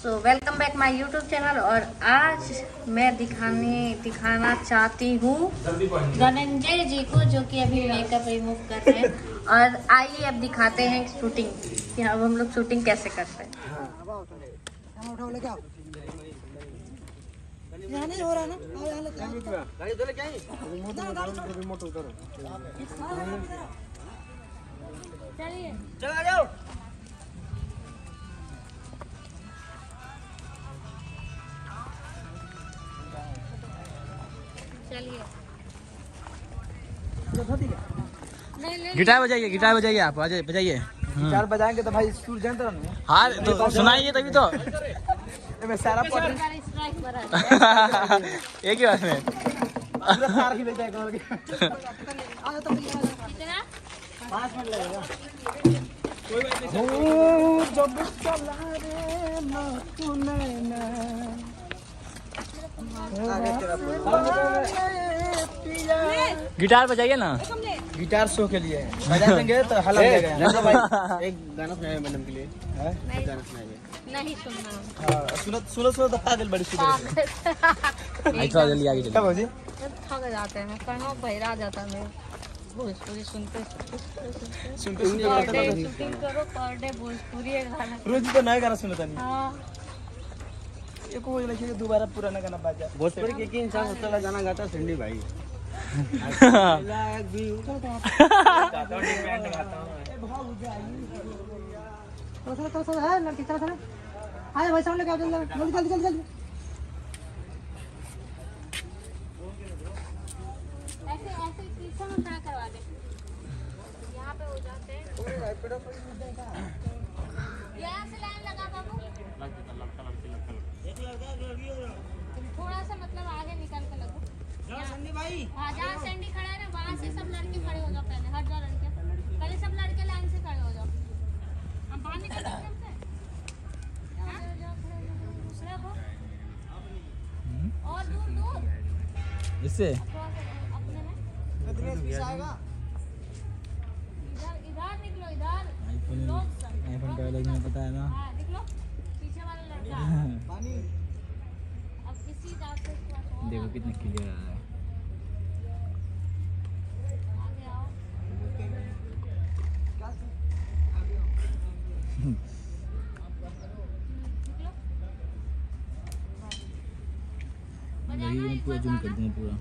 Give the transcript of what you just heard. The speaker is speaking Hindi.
So welcome back my YouTube channel. और आज मैं दिखाना चाहती हूँ धनंजय जी को, जो कि अभी मेकअप रिमूव कर रहे हैं। और आइए अब दिखाते हैं शूटिंग कि अब हम लोग शूटिंग कैसे करते हैं। नहीं हो रहा ना, चलिए चलो आ जाओ। चलिए गिटार बजाइए आप बजाइए। गिटार बजाएंगे तो भाई सुर जानते रहना। हाँ तो सुनाइए तभी तो। मैं सारा पॉट स्ट्राइक पर एक ही बात में पूरा तार ही ले जाएगा। आ जाओ तो कितना 5 मिनट लगेगा। ओ जब चला रे ना तूने ना गिटार बजाइए ना। गिटार शो के लिए बजा देंगे तो हल्ला लगेगा भाई। एक गाना सुनाइए मैडम के लिए। नहीं, गाना सुनाइए। नहीं सुनना। हां सुनो तो पागल बड़ी सुधर। थोड़ा जल्दी आगे क्या बाजी थक जाते हैं, कहाँ बहरा जाता है भोजपुरी सुनते सुनते पर डे शूटिंग करो, पर डे भोजपुरी गाना। रोज तो नया गाना सुनता नहीं। हाँ एक वो लगे दोबारा पुराना गाना बाजा। भोजपुरी के इंसान सबसे पहले गाना गाता है सिंडी भाई। तो है लड़की चला चला। आए भाई सामने क्या जल्दी ऐसे ऐसे पीछे में खड़ा करवा दे, यहाँ पे हो जाते हैं। यहाँ से लाइन लगा बाबू, थोड़ा सा मतलब आगे निकल के लगो। भाई हाँ जहाँ सैंडी खड़ा है ना, वहाँ से सब लड़के खड़े हो जाओ। पहले हट जाओ लड़के, पहले सब लड़के लाइन से खड़े हो जाओ। हम बाहर निकल सकते हैं दूसरे को और दूर इससे अपने में आएगा। इधर निकलो, इधर आईफोन का अलग में पता है ना। हाँ निकलो, पीछे वाला लड़का। पानी अब इसी दांत से थोड़ा सा और देखो कितना क्लियर आ रहा है। आगे आओ। निकलो, यही मैं पूरा जूम कर दूँ पूरा।